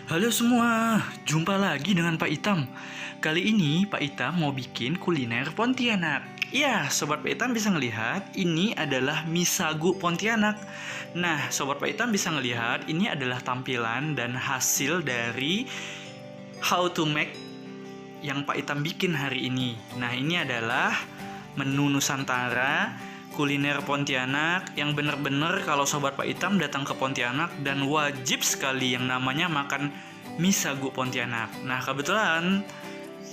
Halo semua, jumpa lagi dengan Pak Itam. Kali ini Pak Itam mau bikin kuliner Pontianak. Ya, Sobat Pak Itam bisa ngelihat ini adalah mie sagu Pontianak. Nah, Sobat Pak Itam bisa ngelihat ini adalah tampilan dan hasil dari how to make yang Pak Itam bikin hari ini. Nah, ini adalah menu Nusantara kuliner Pontianak yang bener-bener kalau Sobat Pak Itam datang ke Pontianak dan wajib sekali yang namanya makan mie sagu Pontianak. Nah, kebetulan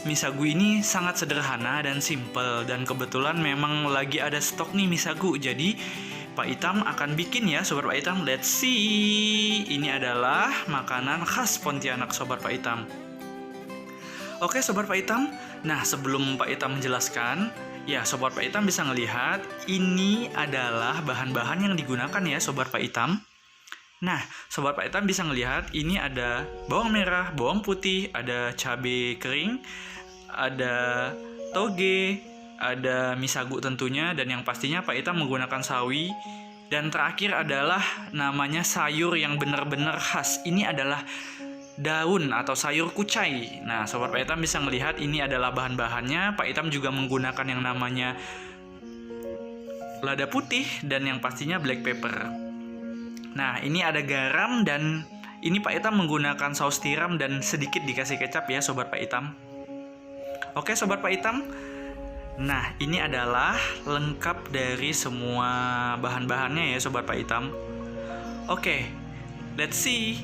mie sagu ini sangat sederhana dan simple, dan kebetulan memang lagi ada stok nih mie sagu. Jadi Pak Itam akan bikin ya Sobat Pak Itam. Let's see. Ini adalah makanan khas Pontianak Sobat Pak Itam. Oke Sobat Pak Itam. Nah, sebelum Pak Itam menjelaskan, ya, Sobat Pak Itam bisa ngelihat ini adalah bahan-bahan yang digunakan ya Sobat Pak Itam. Nah, Sobat Pak Itam bisa ngelihat ini ada bawang merah, bawang putih, ada cabai kering, ada toge, ada mie sagu tentunya, dan yang pastinya Pak Itam menggunakan sawi. Dan terakhir adalah namanya sayur yang benar-benar khas. Ini adalah daun atau sayur kucai. Nah, Sobat Pak Itam bisa melihat ini adalah bahan-bahannya. Pak Itam juga menggunakan yang namanya lada putih dan yang pastinya black pepper. Nah, ini ada garam dan ini Pak Itam menggunakan saus tiram dan sedikit dikasih kecap ya Sobat Pak Itam. Oke Sobat Pak Itam. Nah, ini adalah lengkap dari semua bahan-bahannya ya Sobat Pak Itam. Oke, let's see.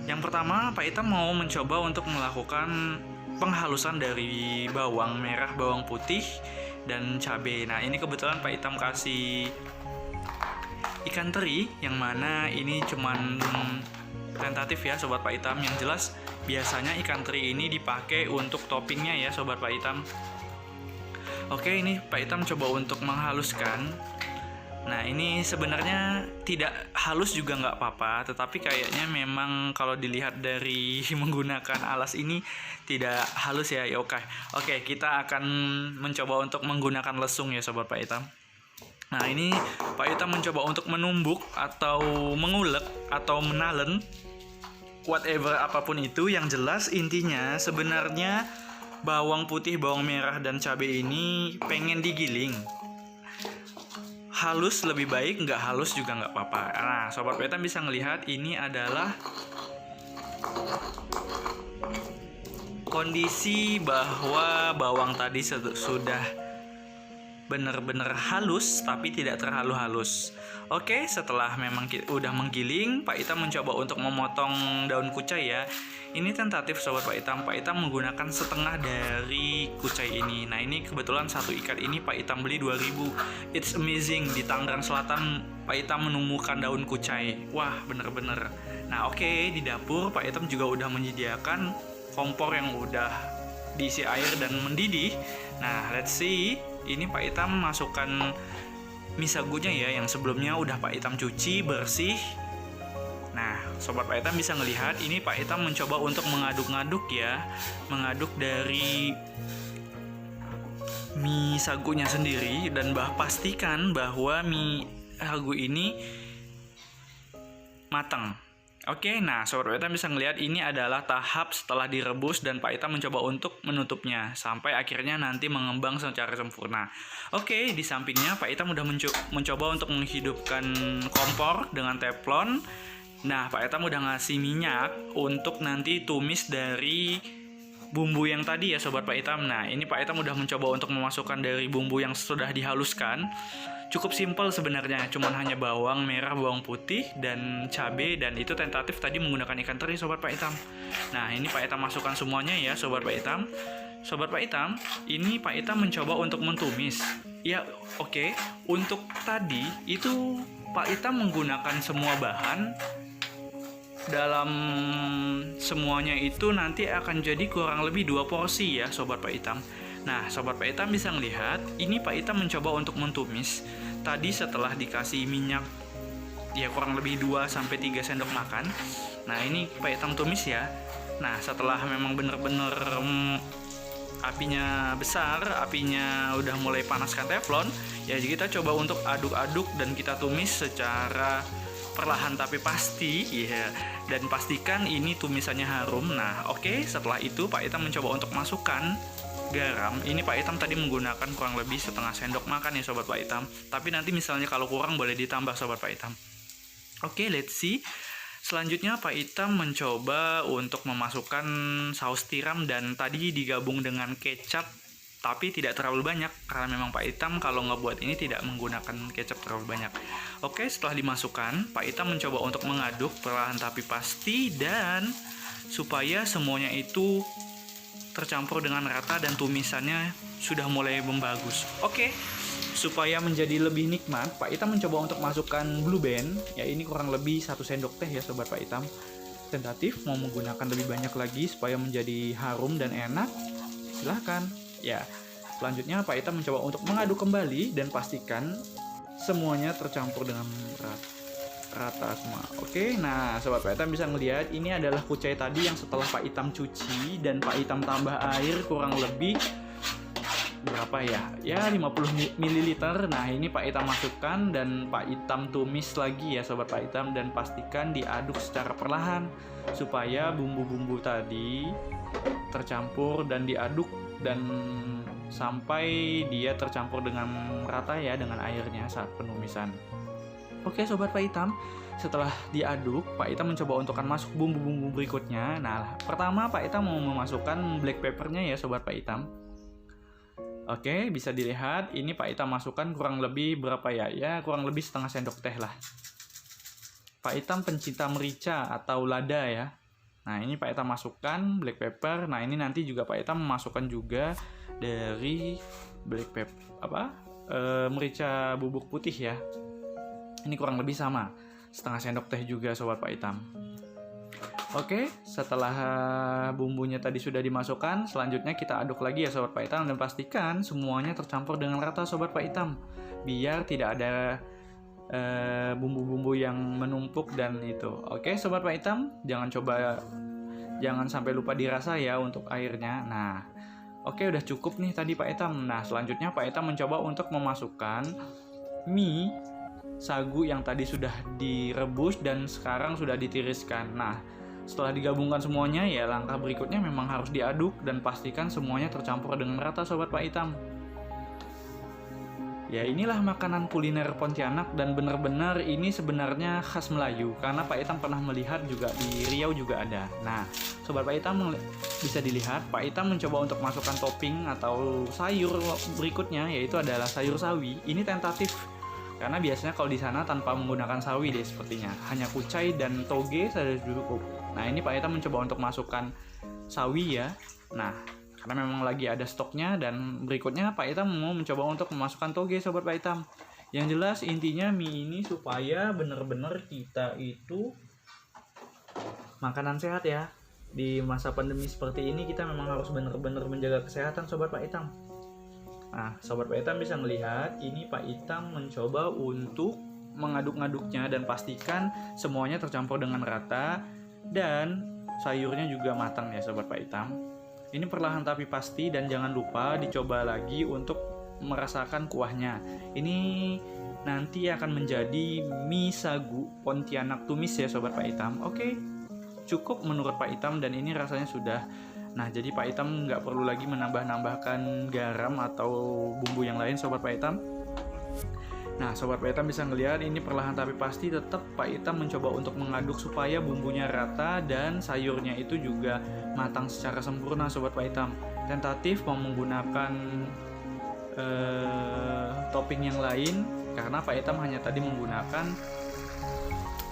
Yang pertama, Pak Itam mau mencoba untuk melakukan penghalusan dari bawang merah, bawang putih, dan cabai. Nah, ini kebetulan Pak Itam kasih ikan teri, yang mana ini cuman tentatif ya Sobat Pak Itam. Yang jelas, biasanya ikan teri ini dipakai untuk toppingnya ya Sobat Pak Itam. Oke, ini Pak Itam coba untuk menghaluskan. Nah, ini sebenarnya tidak halus juga nggak apa-apa, tetapi kayaknya memang kalau dilihat dari menggunakan alas ini tidak halus ya. Oke, kita akan mencoba untuk menggunakan lesung ya Sobat Pak Itam. Nah, ini Pak Itam mencoba untuk menumbuk atau mengulek atau menalen, whatever apapun itu. Yang jelas intinya sebenarnya bawang putih, bawang merah, dan cabai ini pengen digiling. Halus lebih baik, nggak halus juga nggak apa-apa. Nah, Sobat Pak Itam bisa ngelihat ini adalah kondisi bahwa bawang tadi sudah benar-benar halus tapi tidak terlalu halus. Oke, setelah memang udah menggiling, Pak Itam mencoba untuk memotong daun kucai ya. Ini tentatif Sobat Pak Itam. Pak Itam menggunakan setengah dari kucai ini. Nah, ini kebetulan satu ikat ini Pak Itam beli 2000. It's amazing, di Tangerang Selatan Pak Itam menemukan daun kucai. Wah, bener-bener. Nah, oke, di dapur Pak Itam juga udah menyediakan kompor yang udah diisi air dan mendidih. Nah, let's see. Ini Pak Itam masukkan mie sagunya ya, yang sebelumnya udah Pak Itam cuci bersih. Nah, Sobat Pak Itam bisa ngelihat ini Pak Itam mencoba untuk mengaduk-ngaduk ya, mengaduk dari mie sagunya sendiri, dan pastikan bahwa mie sagu ini matang. Oke, nah Sobat Pak Itam bisa ngelihat ini adalah tahap setelah direbus dan Pak Itam mencoba untuk menutupnya sampai akhirnya nanti mengembang secara sempurna. Oke, di sampingnya Pak Itam udah mencoba untuk menghidupkan kompor dengan teflon. Nah, Pak Itam udah ngasih minyak untuk nanti tumis dari bumbu yang tadi ya Sobat Pak Itam. Nah, ini Pak Itam udah mencoba untuk memasukkan dari bumbu yang sudah dihaluskan. Cukup simpel sebenarnya, cuman hanya bawang merah, bawang putih, dan cabai, dan itu tentatif tadi menggunakan ikan teri Sobat Pak Itam. Nah, ini Pak Itam masukkan semuanya ya Sobat Pak Itam. Sobat Pak Itam, ini Pak Itam mencoba untuk mentumis. Ya, oke. Untuk tadi itu Pak Itam menggunakan semua bahan. Dalam semuanya itu nanti akan jadi kurang lebih 2 porsi ya Sobat Pak Itam. Nah, Sobat Pak Itam bisa melihat ini Pak Itam mencoba untuk mentumis. Tadi setelah dikasih minyak ya kurang lebih 2-3 sendok makan. Nah, ini Pak Itam tumis ya. Nah, setelah memang bener-bener apinya besar, apinya udah mulai panaskan teflon, ya kita coba untuk aduk-aduk dan kita tumis secara perlahan tapi pasti, ya. Dan pastikan ini tumisannya harum. Nah, oke, setelah itu Pak Itam mencoba untuk masukkan garam. Ini Pak Itam tadi menggunakan kurang lebih setengah sendok makan ya Sobat Pak Itam. Tapi nanti misalnya kalau kurang boleh ditambah Sobat Pak Itam. Oke, let's see. Selanjutnya Pak Itam mencoba untuk memasukkan saus tiram dan tadi digabung dengan kecap, tapi tidak terlalu banyak karena memang Pak Itam kalau ngebuat ini tidak menggunakan kecap terlalu banyak. Oke, setelah dimasukkan, Pak Itam mencoba untuk mengaduk perlahan tapi pasti dan supaya semuanya itu tercampur dengan rata dan tumisannya sudah mulai membagus. Oke, supaya menjadi lebih nikmat, Pak Itam mencoba untuk masukkan Blue Band. Ya, ini kurang lebih 1 sendok teh ya Sobat Pak Itam. Tentatif mau menggunakan lebih banyak lagi supaya menjadi harum dan enak, silahkan. Ya, selanjutnya Pak Itam mencoba untuk mengaduk kembali dan pastikan semuanya tercampur dengan rata semua. Oke, nah Sobat Pak Itam bisa melihat ini adalah kucai tadi yang setelah Pak Itam cuci dan Pak Itam tambah air kurang lebih berapa ya? Ya 50 ml. Nah, ini Pak Itam masukkan dan Pak Itam tumis lagi ya Sobat Pak Itam dan pastikan diaduk secara perlahan supaya bumbu-bumbu tadi tercampur dan diaduk dan sampai dia tercampur dengan rata ya dengan airnya saat penumisan. Oke Sobat Pak Itam, setelah diaduk, Pak Itam mencoba untuk masuk bumbu-bumbu berikutnya. Nah, pertama Pak Itam mau memasukkan black peppernya ya Sobat Pak Itam. Oke, bisa dilihat ini Pak Itam masukkan kurang lebih berapa ya? Ya, kurang lebih setengah sendok teh lah. Pak Itam pencinta merica atau lada ya. Nah, ini Pak Itam masukkan black pepper. Nah, ini nanti juga Pak Itam memasukkan juga dari black pepper merica bubuk putih ya. Ini kurang lebih sama, setengah sendok teh juga Sobat Pak Itam. Oke, setelah bumbunya tadi sudah dimasukkan, selanjutnya kita aduk lagi ya Sobat Pak Itam dan pastikan semuanya tercampur dengan rata Sobat Pak Itam. Biar tidak ada bumbu-bumbu yang menumpuk dan itu. Oke Sobat Pak Itam, jangan sampai lupa dirasa ya untuk airnya. Nah, oke udah cukup nih tadi Pak Itam. Nah, selanjutnya Pak Itam mencoba untuk memasukkan mie sagu yang tadi sudah direbus dan sekarang sudah ditiriskan. Nah, setelah digabungkan semuanya ya langkah berikutnya memang harus diaduk dan pastikan semuanya tercampur dengan rata Sobat Pak Itam. Ya, inilah makanan kuliner Pontianak dan benar-benar ini sebenarnya khas Melayu karena Pak Itam pernah melihat juga di Riau juga ada. Nah, Sobat Pak Itam bisa dilihat Pak Itam mencoba untuk masukkan topping atau sayur berikutnya yaitu adalah sayur sawi. Ini tentatif karena biasanya kalau di sana tanpa menggunakan sawi deh sepertinya, hanya kucai dan toge saja cukup. Nah, ini Pak Itam mencoba untuk masukkan sawi ya. Nah, karena memang lagi ada stoknya dan berikutnya Pak Itam mau mencoba untuk memasukkan toge Sobat Pak Itam. Yang jelas intinya mie ini supaya benar-benar kita itu makanan sehat ya. Di masa pandemi seperti ini kita memang harus benar-benar menjaga kesehatan Sobat Pak Itam. Nah, Sobat Pak Itam bisa melihat ini Pak Itam mencoba untuk mengaduk-ngaduknya dan pastikan semuanya tercampur dengan rata dan sayurnya juga matang ya Sobat Pak Itam. Ini perlahan tapi pasti dan jangan lupa dicoba lagi untuk merasakan kuahnya. Ini nanti akan menjadi mie sagu Pontianak tumis ya Sobat Pak Itam. Oke, cukup menurut Pak Itam dan ini rasanya sudah. Nah, jadi Pak Itam nggak perlu lagi menambah-nambahkan garam atau bumbu yang lain Sobat Pak Itam. Nah, Sobat Pak Itam bisa ngelihat ini perlahan tapi pasti tetap Pak Itam mencoba untuk mengaduk supaya bumbunya rata dan sayurnya itu juga matang secara sempurna Sobat Pak Itam. Tentatif mau menggunakan topping yang lain karena Pak Itam hanya tadi menggunakan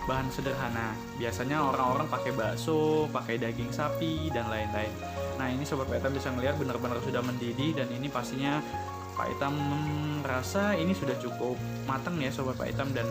bahan sederhana. Biasanya orang-orang pakai bakso, pakai daging sapi dan lain-lain. Nah, ini Sobat Pak Itam bisa ngelihat benar-benar sudah mendidih dan ini pastinya Pak Itam merasa ini sudah cukup matang ya Sobat Pak Itam dan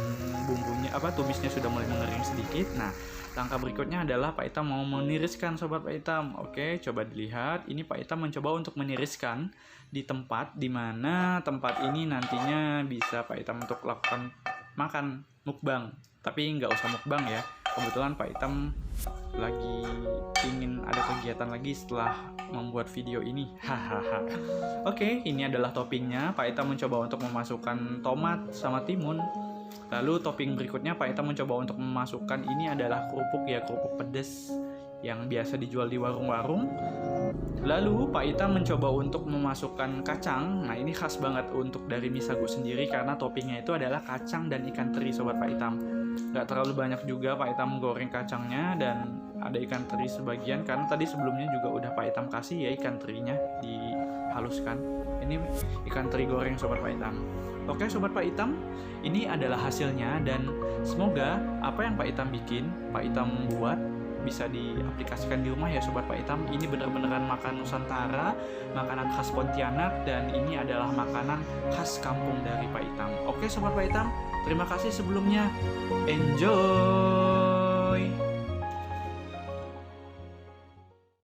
bumbunya tumisnya sudah mulai mengering sedikit. Nah, langkah berikutnya adalah Pak Itam mau meniriskan Sobat Pak Itam. Oke, coba dilihat. Ini Pak Itam mencoba untuk meniriskan di tempat dimana tempat ini nantinya bisa Pak Itam untuk lakukan makan mukbang. Tapi nggak usah mukbang ya. Kebetulan Pak Itam lagi ingin ada kegiatan lagi setelah membuat video ini. Hahaha. Oke, ini adalah toppingnya. Pak Itam mencoba untuk memasukkan tomat sama timun. Lalu topping berikutnya Pak Itam mencoba untuk memasukkan ini adalah kerupuk ya, kerupuk pedas yang biasa dijual di warung-warung. Lalu Pak Itam mencoba untuk memasukkan kacang. Nah ini khas banget untuk dari mie sagu sendiri karena toppingnya itu adalah kacang dan ikan teri sobat Pak Itam. Gak terlalu banyak juga Pak Itam goreng kacangnya dan ada ikan teri sebagian karena tadi sebelumnya juga udah Pak Itam kasih ya ikan terinya dihaluskan. Ini ikan teri goreng sobat Pak Itam. Oke sobat Pak Itam, ini adalah hasilnya dan semoga apa yang Pak Itam bikin, Pak Itam buat bisa diaplikasikan di rumah ya sobat Pak Itam. Ini benar-beneran makanan Nusantara, makanan khas Pontianak dan ini adalah makanan khas kampung dari Pak Itam. Oke sobat Pak Itam, terima kasih sebelumnya. Enjoy.